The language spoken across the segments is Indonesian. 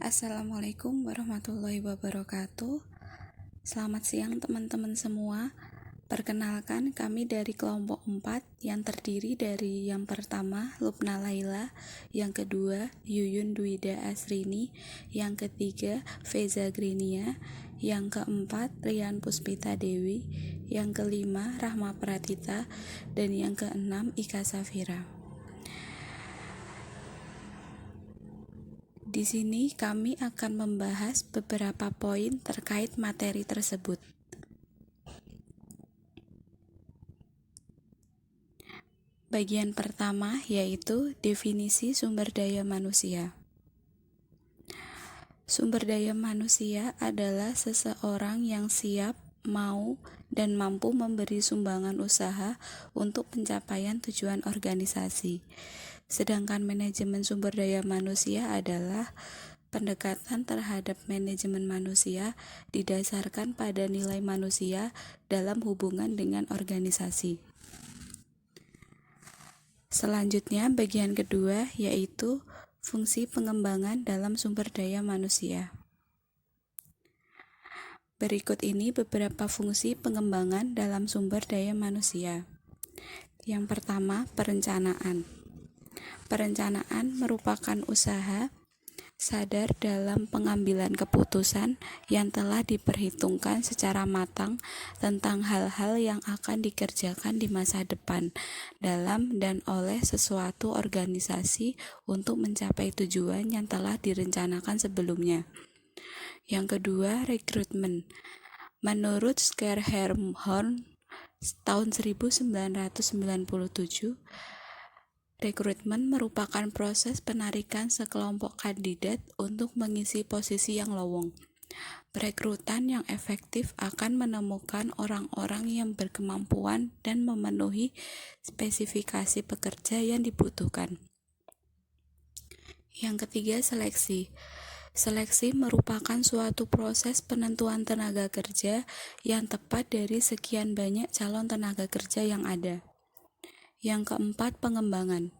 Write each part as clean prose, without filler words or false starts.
Assalamualaikum warahmatullahi wabarakatuh. Selamat siang teman-teman semua. Perkenalkan, kami dari kelompok 4 yang terdiri dari yang pertama Lupna Laila, yang kedua Yuyun Dwida Asrini, yang ketiga Feza Grinia, yang keempat Rian Puspita Dewi, yang kelima Rahma Pratita, dan yang keenam Ika Safira. Di sini kami akan membahas beberapa poin terkait materi tersebut. Bagian pertama yaitu definisi sumber daya manusia. Sumber daya manusia adalah seseorang yang siap, mau, dan mampu memberi sumbangan usaha untuk pencapaian tujuan organisasi. Sedangkan manajemen sumber daya manusia adalah pendekatan terhadap manajemen manusia didasarkan pada nilai manusia dalam hubungan dengan organisasi. Selanjutnya, bagian kedua yaitu fungsi pengembangan dalam sumber daya manusia. Berikut ini beberapa fungsi pengembangan dalam sumber daya manusia. Yang pertama, perencanaan. Perencanaan merupakan usaha sadar dalam pengambilan keputusan yang telah diperhitungkan secara matang tentang hal-hal yang akan dikerjakan di masa depan dalam dan oleh sesuatu organisasi untuk mencapai tujuan yang telah direncanakan sebelumnya. Yang kedua, rekrutmen. Menurut Schermerhorn tahun 1997, rekrutmen merupakan proses penarikan sekelompok kandidat untuk mengisi posisi yang lowong. Perekrutan yang efektif akan menemukan orang-orang yang berkemampuan dan memenuhi spesifikasi pekerja yang dibutuhkan. Yang ketiga, seleksi. Seleksi merupakan suatu proses penentuan tenaga kerja yang tepat dari sekian banyak calon tenaga kerja yang ada. Yang keempat, pengembangan.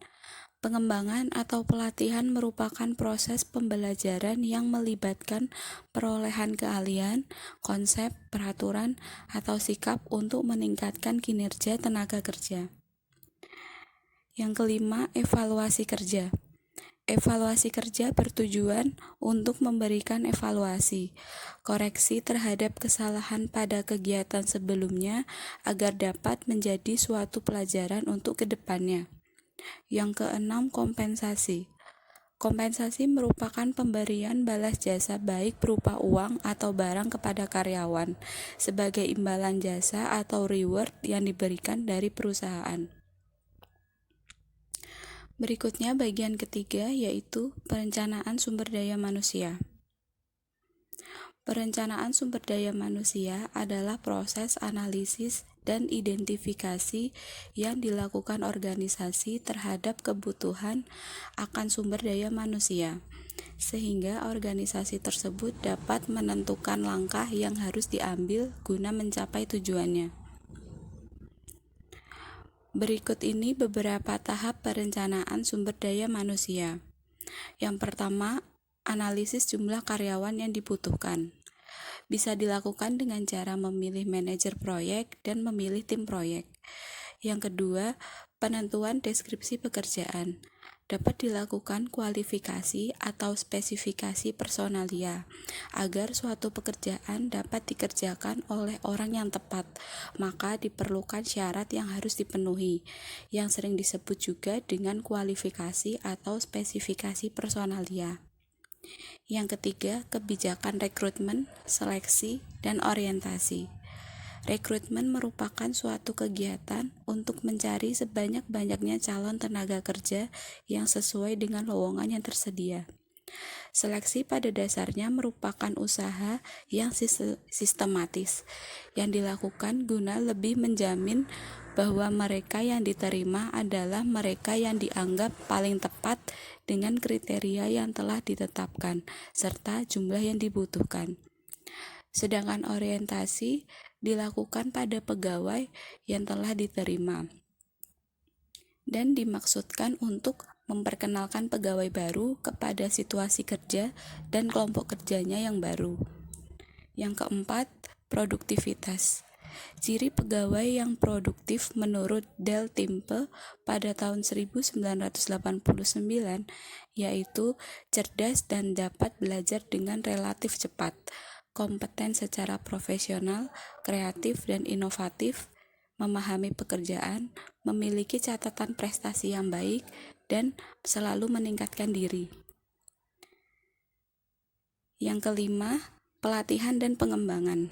Pengembangan atau pelatihan merupakan proses pembelajaran yang melibatkan perolehan keahlian, konsep, peraturan, atau sikap untuk meningkatkan kinerja tenaga kerja. Yang kelima, evaluasi kerja. Evaluasi kerja bertujuan untuk memberikan evaluasi, koreksi terhadap kesalahan pada kegiatan sebelumnya agar dapat menjadi suatu pelajaran untuk kedepannya. Yang keenam, kompensasi. Kompensasi merupakan pemberian balas jasa baik berupa uang atau barang kepada karyawan sebagai imbalan jasa atau reward yang diberikan dari perusahaan. Berikutnya bagian ketiga yaitu perencanaan sumber daya manusia. Perencanaan sumber daya manusia adalah proses analisis dan identifikasi yang dilakukan organisasi terhadap kebutuhan akan sumber daya manusia, sehingga organisasi tersebut dapat menentukan langkah yang harus diambil guna mencapai tujuannya. Berikut ini beberapa tahap perencanaan sumber daya manusia. Yang pertama, analisis jumlah karyawan yang dibutuhkan. Bisa dilakukan dengan cara memilih manajer proyek dan memilih tim proyek. Yang kedua, penentuan deskripsi pekerjaan. Dapat dilakukan kualifikasi atau spesifikasi personalia agar suatu pekerjaan dapat dikerjakan oleh orang yang tepat, maka diperlukan syarat yang harus dipenuhi, yang sering disebut juga dengan kualifikasi atau spesifikasi personalia. Yang ketiga, kebijakan rekrutmen, seleksi, dan orientasi. Rekrutmen merupakan suatu kegiatan untuk mencari sebanyak-banyaknya calon tenaga kerja yang sesuai dengan lowongan yang tersedia. Seleksi pada dasarnya merupakan usaha yang sistematis yang dilakukan guna lebih menjamin bahwa mereka yang diterima adalah mereka yang dianggap paling tepat dengan kriteria yang telah ditetapkan serta jumlah yang dibutuhkan. Sedangkan orientasi dilakukan pada pegawai yang telah diterima dan dimaksudkan untuk memperkenalkan pegawai baru kepada situasi kerja dan kelompok kerjanya yang baru. Yang keempat, produktivitas. Ciri pegawai yang produktif menurut Del Timpe pada tahun 1989 yaitu cerdas dan dapat belajar dengan relatif cepat, kompeten secara profesional, kreatif dan inovatif, memahami pekerjaan, memiliki catatan prestasi yang baik, dan selalu meningkatkan diri. Yang kelima, pelatihan dan pengembangan.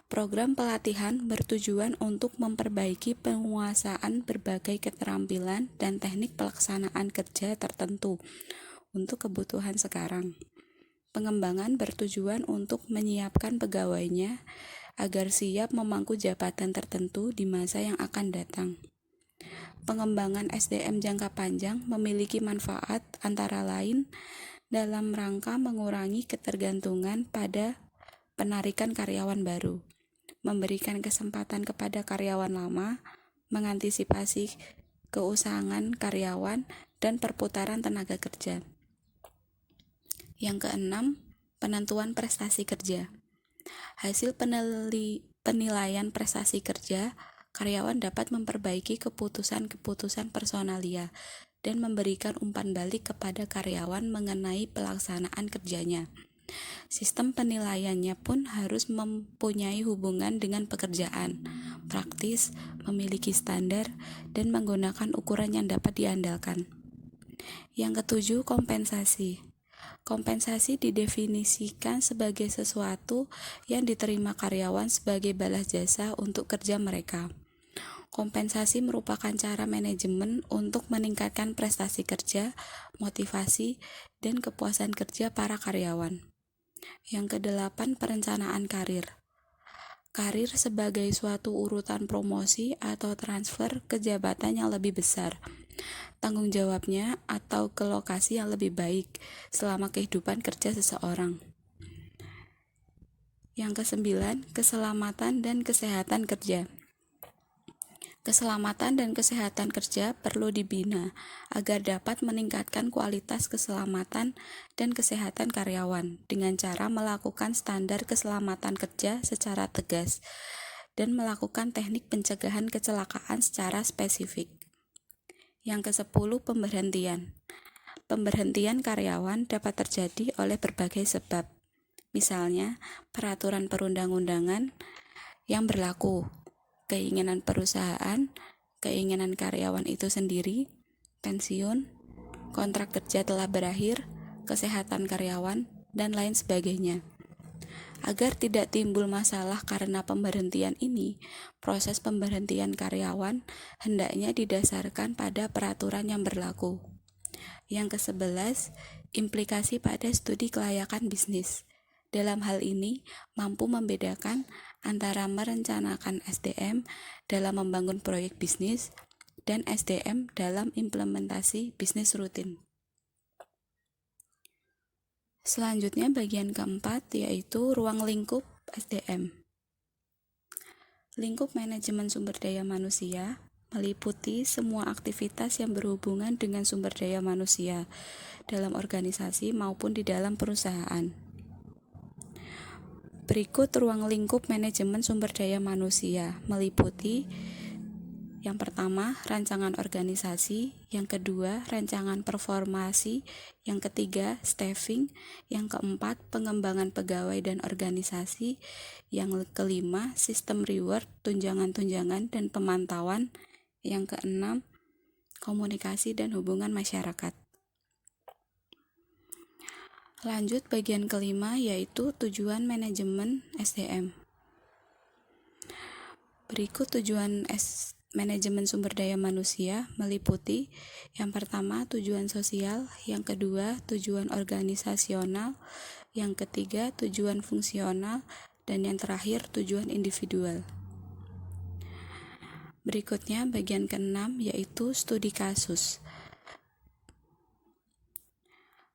Program pelatihan bertujuan untuk memperbaiki penguasaan berbagai keterampilan dan teknik pelaksanaan kerja tertentu untuk kebutuhan sekarang. Pengembangan bertujuan untuk menyiapkan pegawainya agar siap memangku jabatan tertentu di masa yang akan datang. Pengembangan SDM jangka panjang memiliki manfaat antara lain dalam rangka mengurangi ketergantungan pada penarikan karyawan baru, memberikan kesempatan kepada karyawan lama, mengantisipasi keusangan karyawan, dan perputaran tenaga kerja. Yang keenam, penentuan prestasi kerja. Hasil penilaian prestasi kerja, karyawan dapat memperbaiki keputusan-keputusan personalia dan memberikan umpan balik kepada karyawan mengenai pelaksanaan kerjanya. Sistem penilaiannya pun harus mempunyai hubungan dengan pekerjaan, praktis, memiliki standar, dan menggunakan ukuran yang dapat diandalkan. Yang ketujuh, kompensasi. Kompensasi didefinisikan sebagai sesuatu yang diterima karyawan sebagai balas jasa untuk kerja mereka. Kompensasi merupakan cara manajemen untuk meningkatkan prestasi kerja, motivasi, dan kepuasan kerja para karyawan. Yang kedelapan, perencanaan karir. Karir sebagai suatu urutan promosi atau transfer ke jabatan yang lebih besar, tanggung jawabnya atau ke lokasi yang lebih baik selama kehidupan kerja seseorang. Yang kesembilan, keselamatan dan kesehatan kerja. Keselamatan dan kesehatan kerja perlu dibina agar dapat meningkatkan kualitas keselamatan dan kesehatan karyawan dengan cara melakukan standar keselamatan kerja secara tegas dan melakukan teknik pencegahan kecelakaan secara spesifik. Yang ke-10, pemberhentian. Pemberhentian karyawan dapat terjadi oleh berbagai sebab. Misalnya, peraturan perundang-undangan yang berlaku, keinginan perusahaan, keinginan karyawan itu sendiri, pensiun, kontrak kerja telah berakhir, kesehatan karyawan, dan lain sebagainya. Agar tidak timbul masalah karena pemberhentian ini, proses pemberhentian karyawan hendaknya didasarkan pada peraturan yang berlaku. Yang ke-11, implikasi pada studi kelayakan bisnis. Dalam hal ini, mampu membedakan antara merencanakan SDM dalam membangun proyek bisnis dan SDM dalam implementasi bisnis rutin. Selanjutnya bagian keempat yaitu ruang lingkup SDM. Lingkup manajemen sumber daya manusia meliputi semua aktivitas yang berhubungan dengan sumber daya manusia dalam organisasi maupun di dalam perusahaan. Berikut ruang lingkup manajemen sumber daya manusia meliputi yang pertama, rancangan organisasi, yang kedua, rancangan performasi, yang ketiga, staffing, yang keempat, pengembangan pegawai dan organisasi, yang kelima, sistem reward, tunjangan-tunjangan dan pemantauan, yang keenam, komunikasi dan hubungan masyarakat. Lanjut bagian kelima yaitu tujuan manajemen SDM. Berikut tujuan manajemen sumber daya manusia meliputi yang pertama tujuan sosial, yang kedua tujuan organisasional, yang ketiga tujuan fungsional, dan yang terakhir tujuan individual. Berikutnya bagian keenam yaitu studi kasus.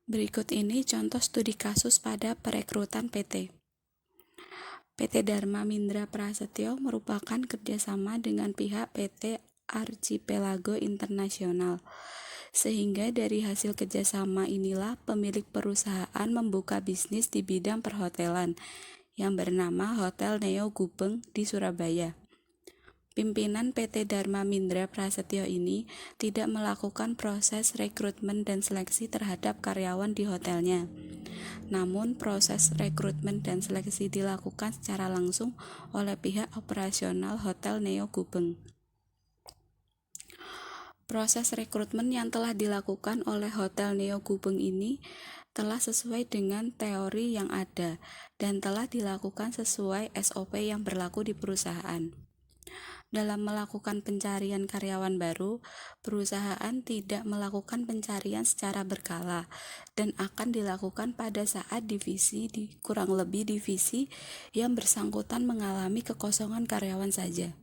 Berikut ini contoh studi kasus pada perekrutan PT. PT Dharma Mindra Prasetyo merupakan kerjasama dengan pihak PT Archipelago Internasional Sehingga dari hasil kerjasama inilah pemilik perusahaan membuka bisnis di bidang perhotelan yang bernama Hotel Neo Gubeng di Surabaya. Pimpinan PT Dharma Mindra Prasetyo ini tidak melakukan proses rekrutmen dan seleksi terhadap karyawan di hotelnya. Namun, proses rekrutmen dan seleksi dilakukan secara langsung oleh pihak operasional Hotel Neo Gubeng. Proses rekrutmen yang telah dilakukan oleh Hotel Neo Gubeng ini telah sesuai dengan teori yang ada dan telah dilakukan sesuai SOP yang berlaku di perusahaan. Dalam melakukan pencarian karyawan baru, perusahaan tidak melakukan pencarian secara berkala dan akan dilakukan pada saat kurang lebih divisi yang bersangkutan mengalami kekosongan karyawan saja.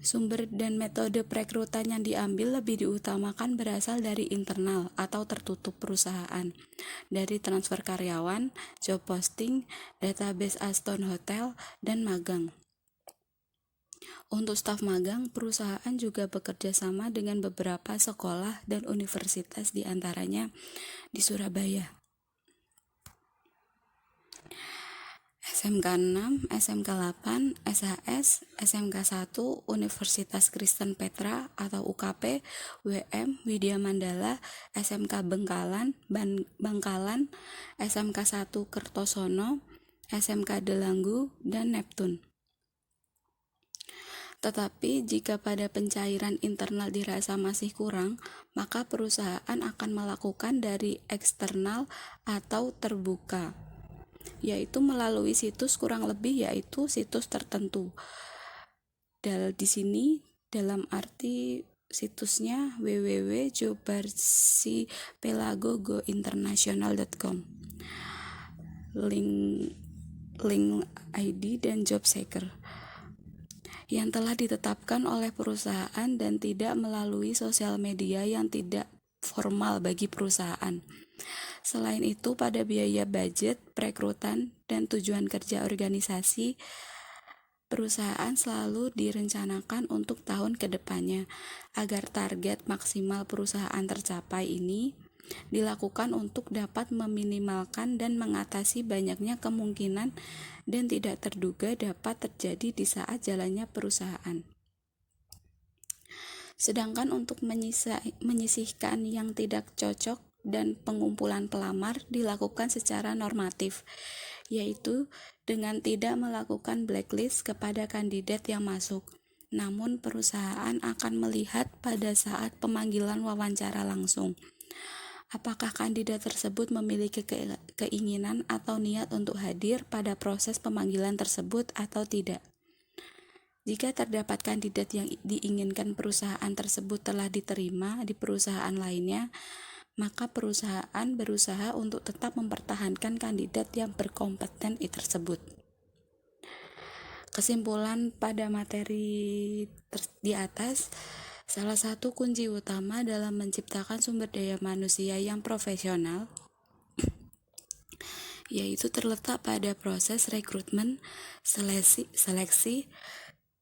Sumber dan metode perekrutan yang diambil lebih diutamakan berasal dari internal atau tertutup perusahaan, dari transfer karyawan, job posting, database Aston Hotel, dan magang. Untuk staf magang, perusahaan juga bekerja sama dengan beberapa sekolah dan universitas di antaranya di Surabaya. SMK 6, SMK 8, SHS, SMK 1, Universitas Kristen Petra atau UKP, WM, Widya Mandala, SMK Bangkalan, SMK 1 Kertosono, SMK Delanggu, dan Neptun. Tetapi jika pada pencairan internal dirasa masih kurang, maka perusahaan akan melakukan dari eksternal atau terbuka, yaitu melalui situs kurang lebih yaitu situs tertentu. Di sini dalam arti situsnya www.jobarsipelagogointernational.com, link ID dan job seeker yang telah ditetapkan oleh perusahaan dan tidak melalui sosial media yang tidak formal bagi perusahaan. Selain itu, pada biaya budget, perekrutan, dan tujuan kerja organisasi, perusahaan selalu direncanakan untuk tahun ke depannya agar target maksimal perusahaan tercapai ini dilakukan untuk dapat meminimalkan dan mengatasi banyaknya kemungkinan dan tidak terduga dapat terjadi di saat jalannya perusahaan. Sedangkan untuk menyisihkan yang tidak cocok dan pengumpulan pelamar dilakukan secara normatif, yaitu dengan tidak melakukan blacklist kepada kandidat yang masuk. Namun perusahaan akan melihat pada saat pemanggilan wawancara langsung apakah kandidat tersebut memiliki keinginan atau niat untuk hadir pada proses pemanggilan tersebut atau tidak. Jika terdapat kandidat yang diinginkan perusahaan tersebut telah diterima di perusahaan lainnya, maka perusahaan berusaha untuk tetap mempertahankan kandidat yang berkompeten tersebut. Kesimpulan pada materi di atas, salah satu kunci utama dalam menciptakan sumber daya manusia yang profesional yaitu terletak pada proses rekrutmen, seleksi,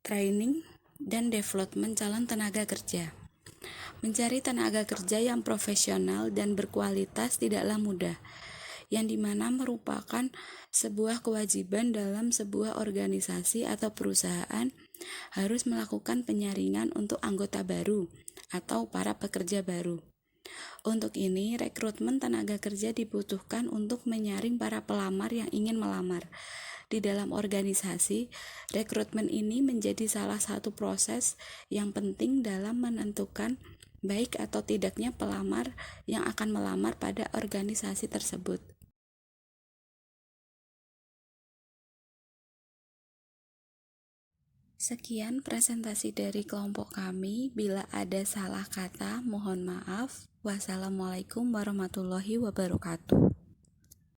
training, dan development calon tenaga kerja. Mencari tenaga kerja yang profesional dan berkualitas tidaklah mudah, yang dimana merupakan sebuah kewajiban dalam sebuah organisasi atau perusahaan harus melakukan penyaringan untuk anggota baru atau para pekerja baru. Untuk ini, rekrutmen tenaga kerja dibutuhkan untuk menyaring para pelamar yang ingin melamar. Di dalam organisasi, rekrutmen ini menjadi salah satu proses yang penting dalam menentukan baik atau tidaknya pelamar yang akan melamar pada organisasi tersebut. Sekian presentasi dari kelompok kami. Bila ada salah kata, mohon maaf. Wassalamualaikum warahmatullahi wabarakatuh.